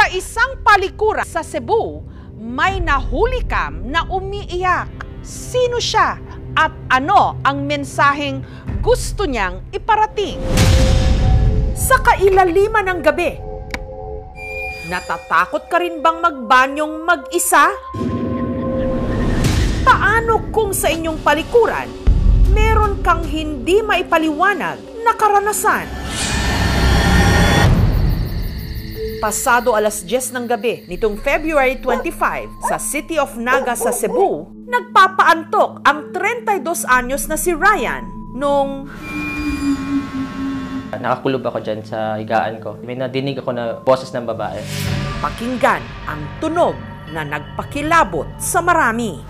Sa isang palikuran sa Cebu, may nahulikam na umiiyak. Sino siya at ano ang mensaheng gusto niyang iparating? Sa kailaliman ng gabi, natatakot ka rin bang magbanyong mag-isa? Paano kung sa inyong palikuran, meron kang hindi maipaliwanag na karanasan? Pasado alas 10 ng gabi nitong February 25 sa City of Naga sa Cebu, nagpapaantok ang 32 anyos na si Ryan nung nakakulob ako dyan sa higaan ko. May nadinig ako na boses ng babae. Pakinggan ang tunog na nagpakilabot sa marami.